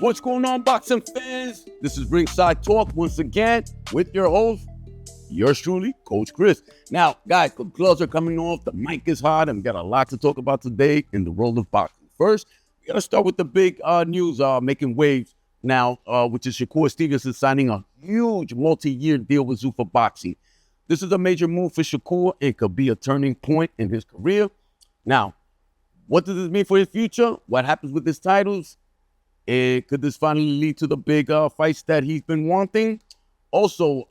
What's going on, boxing fans? This is Ringside Talk once again with your host, yours truly, Coach Chris. Now, guys, the gloves are coming off, the mic is hot, and we got a lot to talk about today in the world of boxing. First, we got to start with the big news making waves now, which is Shakur Stevenson signing a huge multi-year deal with Zuffa Boxing. This is a major move for Shakur and could be a turning point in his career. Now, what does this mean for his future? What happens with his titles? And could this finally lead to the big fights that he's been wanting? Also,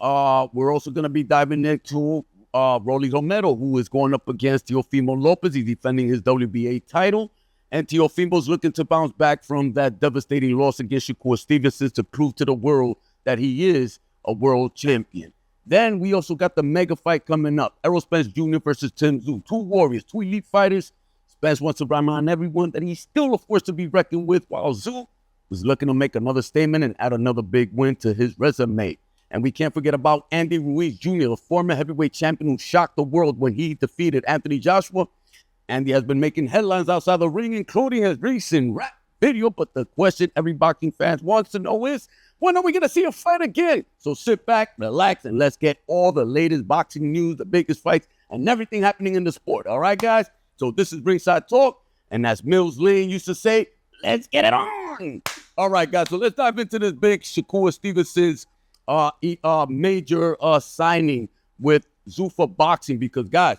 we're also going to be diving into Rollie Romero, who is going up against Teofimo Lopez. He's defending his WBA title. And Teofimo's looking to bounce back from that devastating loss against Shakur Stevenson to prove to the world that he is a world champion. Then we also got the mega fight coming up. Errol Spence Jr. versus Tim Tszyu. Two warriors, two elite fighters. Spence wants to remind everyone that he's still a force to be reckoned with, while Tszyu was looking to make another statement and add another big win to his resume. And we can't forget about Andy Ruiz Jr., the former heavyweight champion who shocked the world when he defeated Anthony Joshua. Andy has been making headlines outside the ring, including his recent rap video. But the question every boxing fan wants to know is, when are we going to see a fight again? So sit back, relax, and let's get all the latest boxing news, the biggest fights, and everything happening in the sport. All right, guys? So this is Ringside Talk. And as Mills Lane used to say, let's get it on. All right, guys. So let's dive into this big Shakur Stevenson's major signing with Zuffa Boxing, because, guys,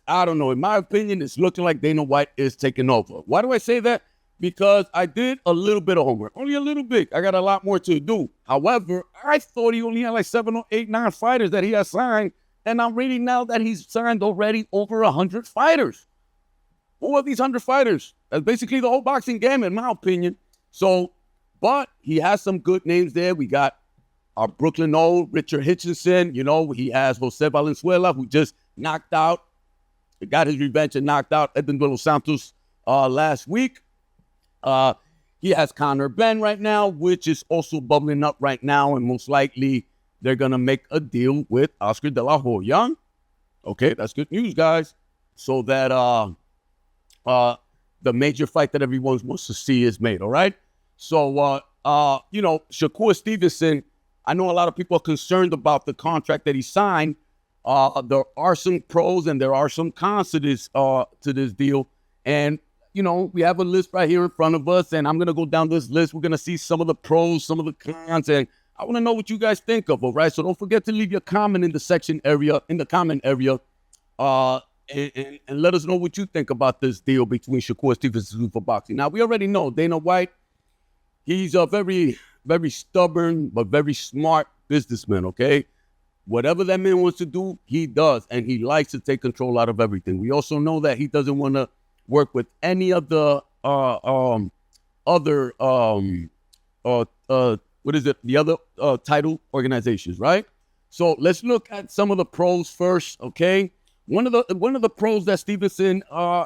I don't know. In my opinion, it's looking like Dana White is taking over. Why do I say that? Because I did a little bit of homework, only a little bit. I got a lot more to do. However, I thought he only had like 7 or 8, 9 fighters that he has signed, and I'm reading now that he's signed already over 100 fighters. Who are these 100 fighters? That's basically the whole boxing game, in my opinion. So, but he has some good names there. We got our Brooklyn old Richard Hitchinson. You know, he has Jose Valenzuela, who just knocked out, got his revenge and knocked out Edwin Dos Santos last week. He has Conor Benn right now, which is also bubbling up right now, and most likely they're going to make a deal with Oscar De La Hoya. Okay, that's good news, guys. So that the major fight that everyone wants to see is made, all right? So, you know, Shakur Stevenson, I know a lot of people are concerned about the contract that he signed. There are some pros and there are some cons to this deal. And, you know, we have a list right here in front of us, and I'm going to go down this list. We're going to see some of the pros, some of the cons, and I want to know what you guys think of, all right? So don't forget to leave your comment in the comment area, and let us know what you think about this deal between Shakur Stevenson and Zuffa Boxing. Now, we already know Dana White, he's a very, very stubborn but very smart businessman, okay? Whatever that man wants to do, he does, and he likes to take control out of everything. We also know that he doesn't want to work with any of the other title organizations, right? So let's look at some of the pros first, okay? One of the pros that Stevenson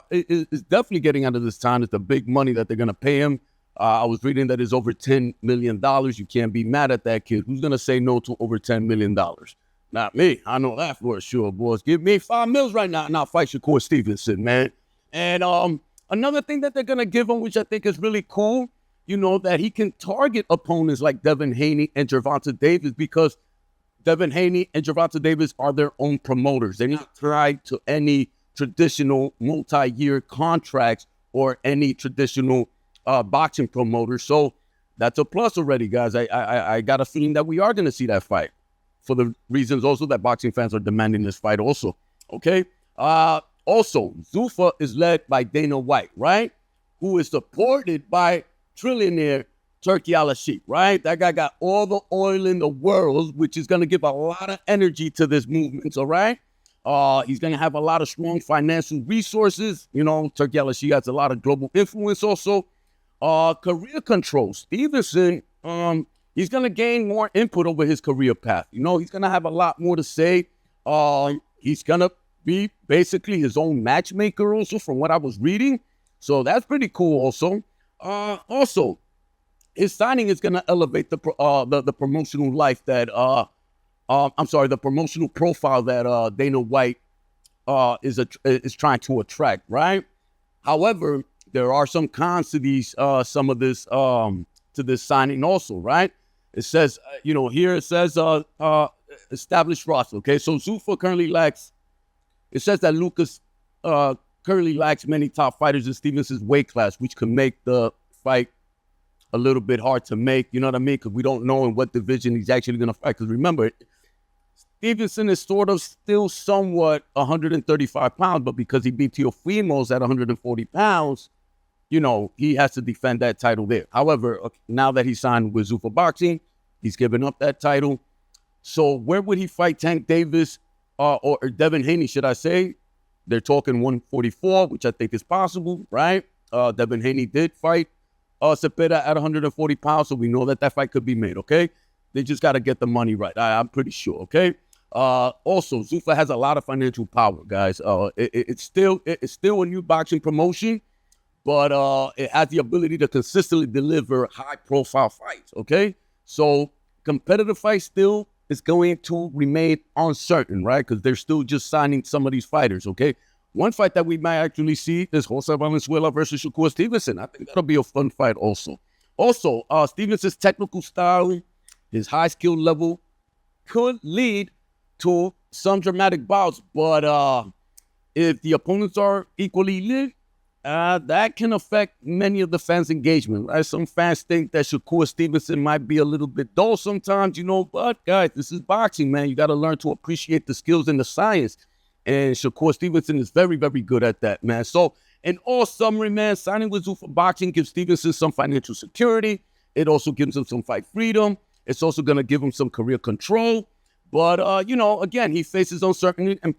is definitely getting out of this time is the big money that they're going to pay him. I was reading that it's over $10 million. You can't be mad at that kid. Who's going to say no to over $10 million? Not me. I know that for sure, boys. Give me $5 million right now and I'll fight Shakur Stevenson, man. And another thing that they're going to give him, which I think is really cool, you know, that he can target opponents like Devin Haney and Gervonta Davis, because Devin Haney and Gervonta Davis are their own promoters. They're not tied to any traditional multi-year contracts or any traditional boxing promoters. So that's a plus already, guys. I got a feeling that we are going to see that fight for the reasons also that boxing fans are demanding this fight also. Okay. Also, Zuffa is led by Dana White, right? Who is supported by trillionaire Turki Al-Sheikh, right? That guy got all the oil in the world, which is going to give a lot of energy to this movement, all right? He's going to have a lot of strong financial resources. You know, Turki Al-Sheikh has a lot of global influence also. Career control. Stevenson, he's going to gain more input over his career path. You know, he's going to have a lot more to say. He's going to be basically his own matchmaker also, from what I was reading. So that's pretty cool also. Also, his signing is going to elevate the promotional life that, the promotional profile that Dana White is trying to attract, right? However, there are some cons to these, some of this to this signing also, right? It says, here it says established roster, okay? So Zuffa currently lacks, it says that Lucas currently lacks many top fighters in Stevenson's weight class, which could make the fight a little bit hard to make, you know what I mean? Because we don't know in what division he's actually going to fight. Because remember, Stevenson is sort of still somewhat 135 pounds, but because he beat Teofimo's at 140 pounds, he has to defend that title there. However, now that he signed with Zuffa Boxing, he's given up that title. So where would he fight Tank Davis or Devin Haney, should I say? They're talking 144, which I think is possible, right? Devin Haney did fight Cepeda at 140 pounds, so we know that fight could be made, okay? They just got to get the money right. I'm pretty sure, okay? Also, Zuffa has a lot of financial power, guys. It's still a new boxing promotion, but it has the ability to consistently deliver high-profile fights, okay? So competitive fights still is going to remain uncertain, right? Because they're still just signing some of these fighters, okay? One fight that we might actually see is Jose Valenzuela versus Shakur Stevenson. I think that'll be a fun fight also. Also, Stevenson's technical style, his high skill level could lead to some dramatic bouts, but if the opponents are equally lit, that can affect many of the fans' engagement, right? Some fans think that Shakur Stevenson might be a little bit dull sometimes, but guys, this is boxing, man. You got to learn to appreciate the skills and the science. And Shakur Stevenson is very, very good at that, man. So, in all summary, man, signing with Zuffa Boxing gives Stevenson some financial security. It also gives him some fight freedom. It's also going to give him some career control. But, again, he faces uncertainty in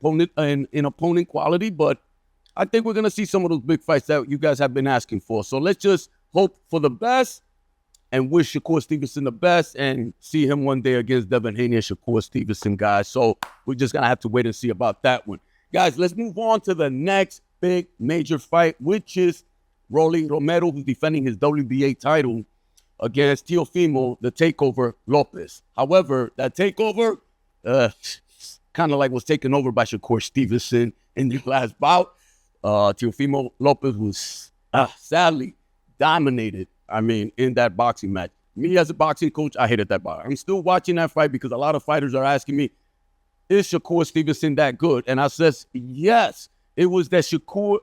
opponent quality. But I think we're going to see some of those big fights that you guys have been asking for. So, let's just hope for the best and wish Shakur Stevenson the best and see him one day against Devin Haney and Shakur Stevenson, guys. So we're just going to have to wait and see about that one. Guys, let's move on to the next big major fight, which is Rollie Romero, who's defending his WBA title against Teofimo, the Takeover Lopez. However, that takeover kind of like was taken over by Shakur Stevenson in the last bout. Teofimo Lopez was sadly dominated, in that boxing match. Me as a boxing coach, I hated that fight. I'm still watching that fight because a lot of fighters are asking me, is Shakur Stevenson that good? And I says, yes. It was that Teofimo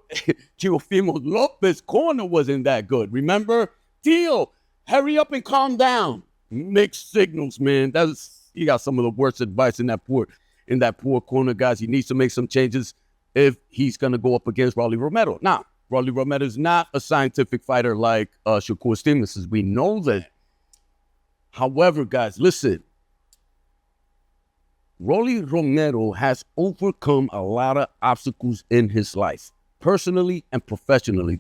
Lopez corner wasn't that good. Remember? Teo, hurry up and calm down. Mixed signals, man. He got some of the worst advice in that poor corner, guys. He needs to make some changes if he's going to go up against Rollie Romero. Now, Rollie Romero is not a scientific fighter like Shakur Stevenson. We know that. However, guys, listen. Rollie Romero has overcome a lot of obstacles in his life, personally and professionally.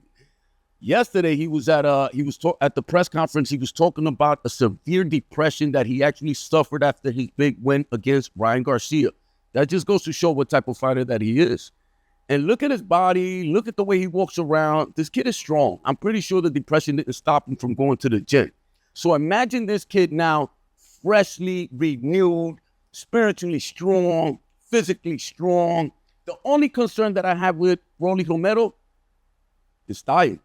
Yesterday, he was at the press conference. He was talking about a severe depression that he actually suffered after his big win against Ryan Garcia. That just goes to show what type of fighter that he is. And look at his body. Look at the way he walks around. This kid is strong. I'm pretty sure the depression didn't stop him from going to the gym. So imagine this kid now freshly renewed, spiritually strong, physically strong. The only concern that I have with Rollie Romero is diet.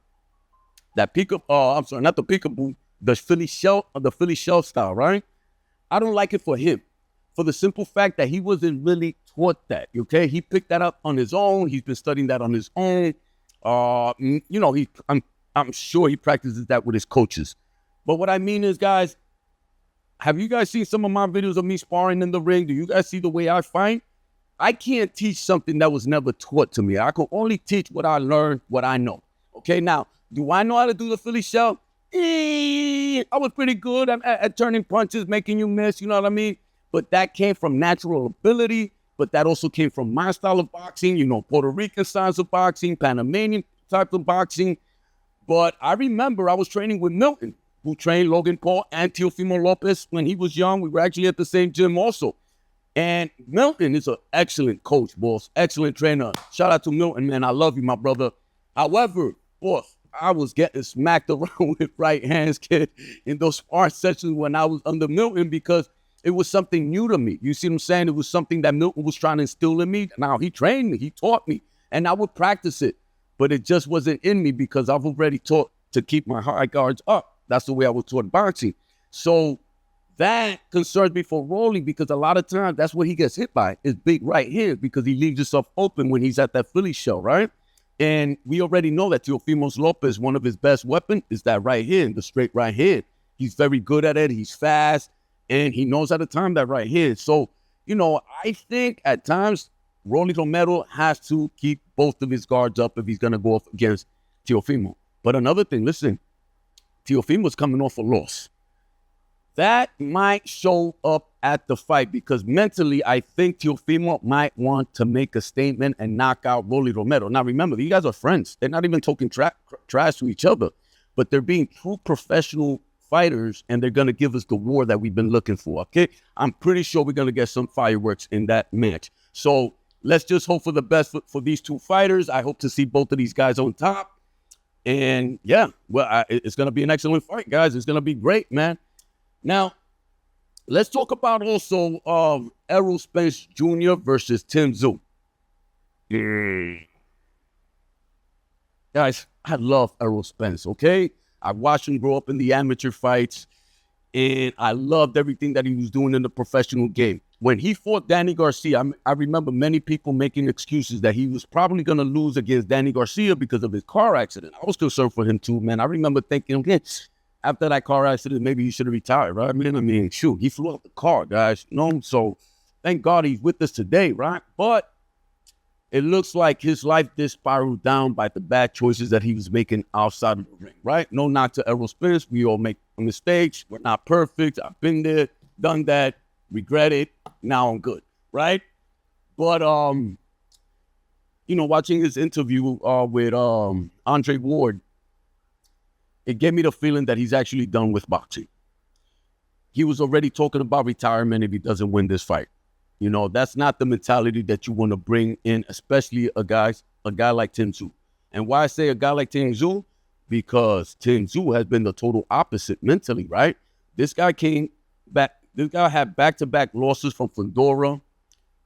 That not the peekaboo, the Philly shell style, right? I don't like it for him. For the simple fact that he wasn't really taught that, okay? He picked that up on his own. He's been studying that on his own. I'm sure he practices that with his coaches. But what I mean is, guys, have you guys seen some of my videos of me sparring in the ring? Do you guys see the way I fight? I can't teach something that was never taught to me. I can only teach what I learned, what I know. Okay, now, do I know how to do the Philly shell? I was pretty good at turning punches, making you miss, you know what I mean? But that came from natural ability, but that also came from my style of boxing, Puerto Rican styles of boxing, Panamanian type of boxing. But I remember I was training with Milton, who trained Logan Paul and Teofimo Lopez when he was young. We were actually at the same gym also. And Milton is an excellent coach, boss, excellent trainer. Shout out to Milton, man. I love you, my brother. However, boss, I was getting smacked around with right hands, kid, in those sparring sessions when I was under Milton because it was something new to me. You see what I'm saying? It was something that Milton was trying to instill in me. Now, he trained me. He taught me. And I would practice it. But it just wasn't in me because I've already taught to keep my high guards up. That's the way I was taught boxing. So that concerns me for Rollie because a lot of times that's what he gets hit by is big right hand because he leaves himself open when he's at that Philly show, right? And we already know that Teofimo Lopez, one of his best weapons is that right hand, the straight right hand. He's very good at it. He's fast, and he knows how to time that right hand. So, I think at times Rollie Romero has to keep both of his guards up if he's going to go up against Teofimo. But another thing, listen, Teofimo's coming off a loss. That might show up at the fight because mentally, I think Teofimo might want to make a statement and knock out Rollie Romero. Now, remember, these guys are friends. They're not even talking trash to each other, but they're being true professional fighters, and they're going to give us the war that we've been looking for, okay? I'm pretty sure we're going to get some fireworks in that match. So let's just hope for the best for these two fighters. I hope to see both of these guys on top. And, yeah, well, it's going to be an excellent fight, guys. It's going to be great, man. Now, let's talk about also Errol Spence Jr. versus Tim Tszyu. Guys, I love Errol Spence, okay? I watched him grow up in the amateur fights, and I loved everything that he was doing in the professional game. When he fought Danny Garcia, I remember many people making excuses that he was probably going to lose against Danny Garcia because of his car accident. I was concerned for him too, man. I remember thinking, okay, after that car accident, maybe he should have retired, right? I mean, shoot, he flew out the car, guys. So thank God he's with us today, right? But it looks like his life did spiral down by the bad choices that he was making outside of the ring, right? No knock to Errol Spence. We all make mistakes. We're not perfect. I've been there, done that, regret it. Now I'm good, right? But, watching his interview with Andre Ward, it gave me the feeling that he's actually done with boxing. He was already talking about retirement if he doesn't win this fight. That's not the mentality that you want to bring in, especially a guy like Tim Tszyu. And why I say a guy like Tim Tszyu? Because Tim Tszyu has been the total opposite mentally, right? This guy came back. This guy had back-to-back losses from Fedora.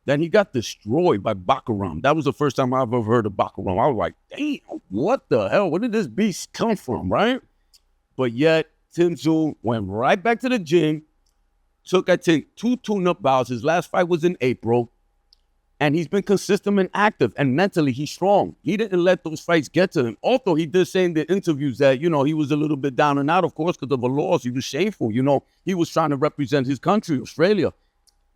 Then he got destroyed by Bakaram. That was the first time I've ever heard of Bakaram. I was like, damn, what the hell? Where did this beast come from, right? But yet, Tim Tszyu went right back to the gym, took, I think, 2 tune-up bouts. His last fight was in April, and he's been consistent and active, and mentally, he's strong. He didn't let those fights get to him. Although he did say in the interviews that, he was a little bit down and out, of course, because of a loss. He was shameful. He was trying to represent his country, Australia.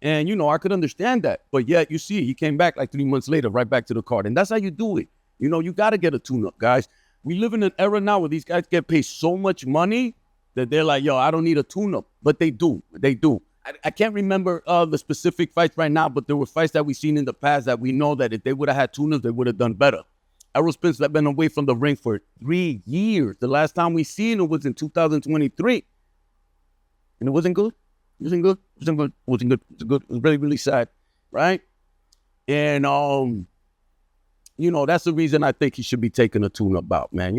And, I could understand that. But yet, you see, he came back like 3 months later, right back to the card. And that's how you do it. You got to get a tune-up, guys. We live in an era now where these guys get paid so much money that they're like, yo, I don't need a tune-up. But they do. They do. I can't remember the specific fights right now, but there were fights that we've seen in the past that we know that if they would have had tune-ups, they would have done better. Errol Spence has been away from the ring for 3 years. The last time we seen him was in 2023. And it wasn't good. It wasn't good. It wasn't good. It wasn't good. It was good. It was really, really sad, right? And, that's the reason I think he should be taking a tune-up bout, man.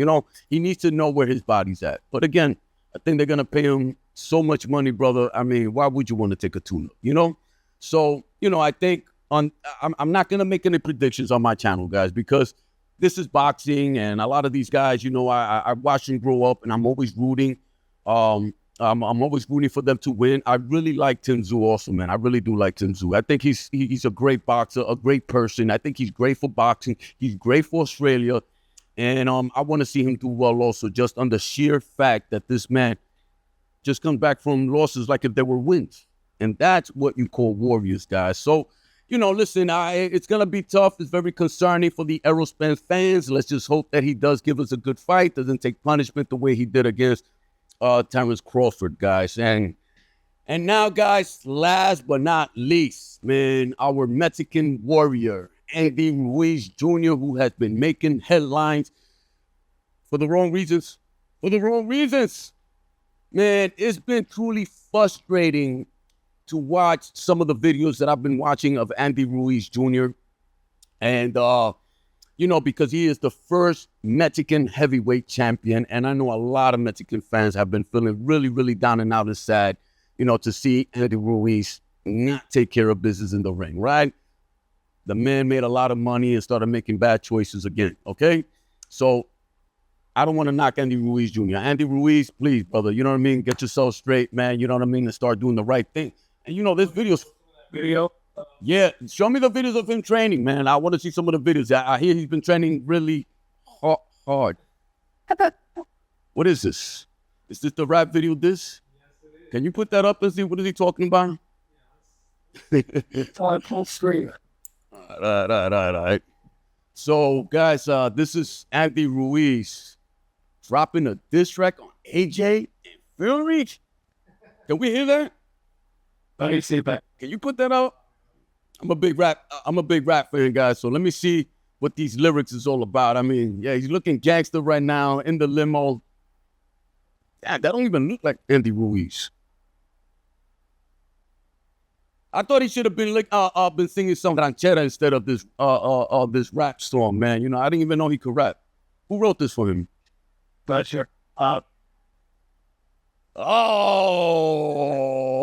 He needs to know where his body's at. But again, I think they're going to pay him so much money, brother. I mean, why would you want to take a tune-up, So, I think I'm not going to make any predictions on my channel, guys, because this is boxing, and a lot of these guys, I watched them grow up, and I'm always rooting. I'm always rooting for them to win. I really like Tim Tszyu also, man. I really do like Tim Tszyu. I think he's a great boxer, a great person. I think he's great for boxing. He's great for Australia. And I want to see him do well also, just on the sheer fact that this man just comes back from losses like if there were wins. And that's what you call warriors, guys. So, listen, it's going to be tough. It's very concerning for the Errol Spence fans. Let's just hope that he does give us a good fight, doesn't take punishment the way he did against Terrence Crawford, guys. And now, guys, last but not least, man, our Mexican warrior, Andy Ruiz Jr., who has been making headlines for the wrong reasons. For the wrong reasons. Man, it's been truly frustrating to watch some of the videos that I've been watching of Andy Ruiz Jr. And, because he is the first Mexican heavyweight champion. And I know a lot of Mexican fans have been feeling really, really down and out and sad, to see Andy Ruiz not take care of business in the ring, right? The man made a lot of money and started making bad choices again, okay? So I don't want to knock Andy Ruiz Jr. Andy Ruiz, please, brother, you know what I mean? Get yourself straight, man. You know what I mean? And start doing the right thing. And, you know, this video. Yeah, show me the videos of him training, man. I want to see some of the videos. I hear he's been training really hard. What is this? Is this the rap video, this? Can you put that up and see what is he talking about? It's on full screen. All right. So, guys, this is Andy Ruiz dropping a diss track on AJ and Fury. Can we hear that? Let me see that. Can you put that out? I'm a big rap fan, guys. So let me see what these lyrics is all about. I mean, yeah, he's looking gangster right now in the limo. Yeah, that don't even look like Andy Ruiz. I thought he should have been like been singing some ranchera instead of this rap song, man. You know, I didn't even know he could rap. Who wrote this for him? But sure. Oh,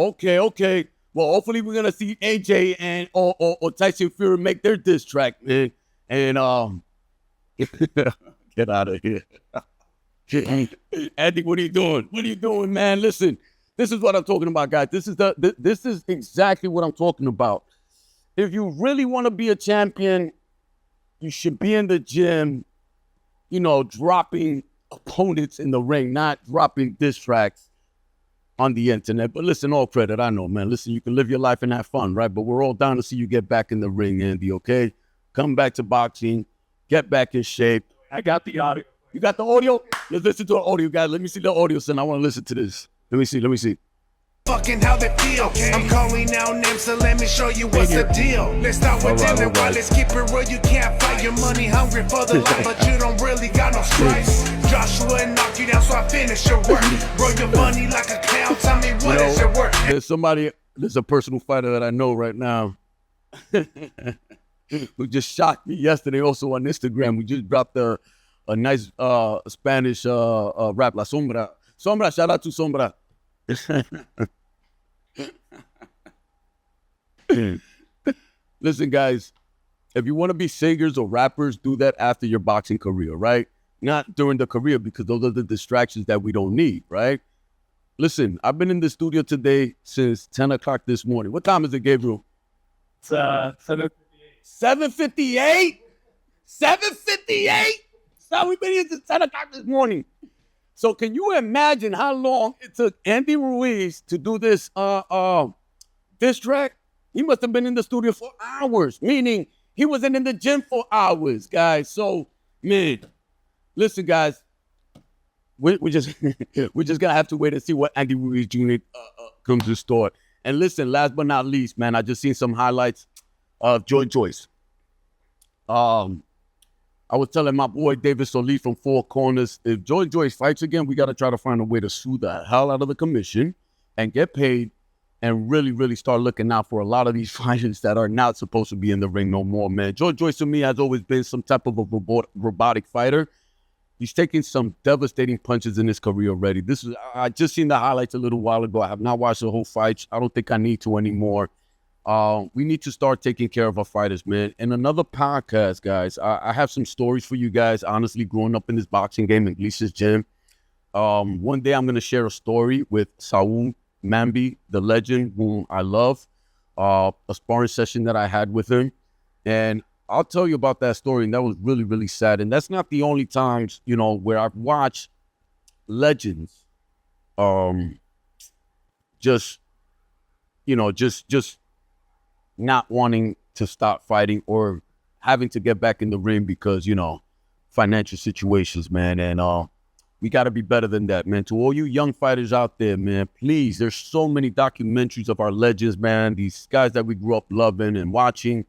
okay. Well, hopefully we're gonna see AJ and or Tyson Fury make their diss track, man. And get out of here. Andy, what are you doing? What are you doing, man? Listen, this is what I'm talking about, guys. This is exactly what I'm talking about. If you really want to be a champion, you should be in the gym, you know, dropping opponents in the ring, not dropping diss tracks on the internet. But listen, all credit, I know, man. Listen, you can live your life and have fun, right? But we're all down to see you get back in the ring, Andy, okay? Come back to boxing, get back in shape. I got the audio. You got the audio? Let's listen to the audio, guys. Let me see the audio, son. I want to listen to this. Let me see. Fucking how they feel. Okay. I'm calling out names, so let me show you what's the deal. Let's start with Dylan. Why? Let's keep it real. You can't fight. Your money hungry for the life, but you don't really got no stripes. Joshua knocked you down, so I finished your work. Bro, your money like a clown. Tell me what is your work? There's a personal fighter that I know right now who just shocked me yesterday also on Instagram. We just dropped a nice Spanish rap, La Sombra. Sombra, shout out to Sombra. Listen, guys, if you want to be singers or rappers, do that after your boxing career, right? Not during the career, because those are the distractions that we don't need, right? Listen, I've been in the studio today since 10 o'clock this morning. What time is it, Gabriel? It's 7:58. 7:58? 7:58? So we've been here since 10 o'clock this morning. So can you imagine how long it took Andy Ruiz to do this track? He must have been in the studio for hours, meaning he wasn't in the gym for hours, guys. So, man, listen, guys, we're just gonna have to wait and see what Andy Ruiz Jr. Comes to start. And listen, last but not least, man, I just seen some highlights of Joy Joyce. I was telling my boy David Solis from Four Corners, if Joy Joyce fights again, we got to try to find a way to sue the hell out of the commission and get paid and really, really start looking out for a lot of these fighters that are not supposed to be in the ring no more, man. Joy Joyce to me has always been some type of a robotic fighter. He's taken some devastating punches in his career already. I just seen the highlights a little while ago. I have not watched the whole fight. I don't think I need to anymore. We need to start taking care of our fighters, man. And another podcast, guys, I have some stories for you guys, honestly, growing up in this boxing game in Lisa's gym. One day I'm going to share a story with Saul Mambi, the legend, whom I love, a sparring session that I had with him. And I'll tell you about that story, and that was really, really sad. And that's not the only times, you know, where I've watched legends just not wanting to stop fighting or having to get back in the ring because, you know, financial situations, man. And we got to be better than that, man. To all you young fighters out there, man, please, there's so many documentaries of our legends, man, these guys that we grew up loving and watching.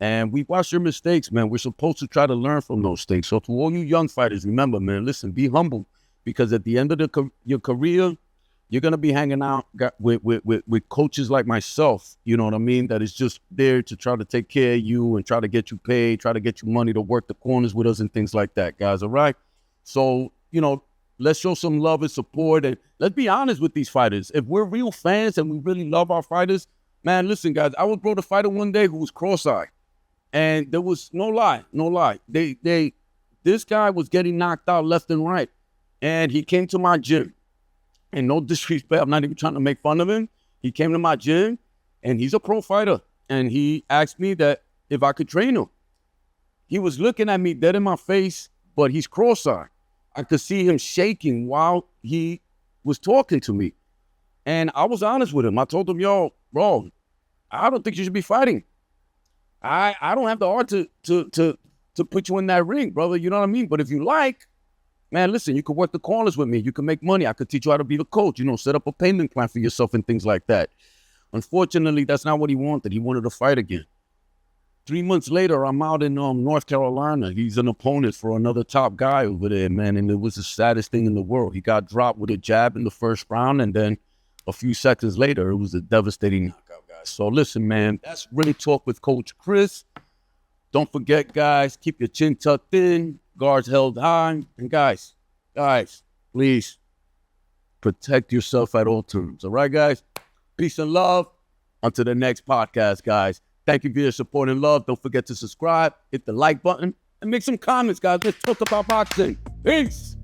And we watch their mistakes, man. We're supposed to try to learn from those mistakes. So to all you young fighters, remember, man, listen, be humble. Because at the end of your career, you're going to be hanging out with coaches like myself, you know what I mean, that is just there to try to take care of you and try to get you paid, try to get you money to work the corners with us and things like that, guys, all right? So, you know, let's show some love and support, and let's be honest with these fighters. If we're real fans and we really love our fighters, man, listen, guys, I was brought a fighter one day who was cross-eyed, and there was no lie. They this guy was getting knocked out left and right. And he came to my gym. And no disrespect, I'm not even trying to make fun of him. He came to my gym, and he's a pro fighter. And he asked me that if I could train him. He was looking at me dead in my face, but he's cross-eyed. I could see him shaking while he was talking to me. And I was honest with him. I told him, yo, bro, I don't think you should be fighting. I don't have the heart to put you in that ring, brother. You know what I mean? But if you like, man, listen, you could work the corners with me. You can make money. I could teach you how to be the coach, set up a payment plan for yourself and things like that. Unfortunately, that's not what he wanted. He wanted to fight again. 3 months later, I'm out in North Carolina. He's an opponent for another top guy over there, man. And it was the saddest thing in the world. He got dropped with a jab in the first round. And then a few seconds later, it was a devastating knockout, guys. So listen, man, that's Ring Talk with Coach Chris. Don't forget, guys, keep your chin tucked in, guards held high. And guys, please protect yourself at all times. All right, guys? Peace and love. Until the next podcast, guys. Thank you for your support and love. Don't forget to subscribe, hit the like button, and make some comments, guys. Let's talk about boxing. Peace.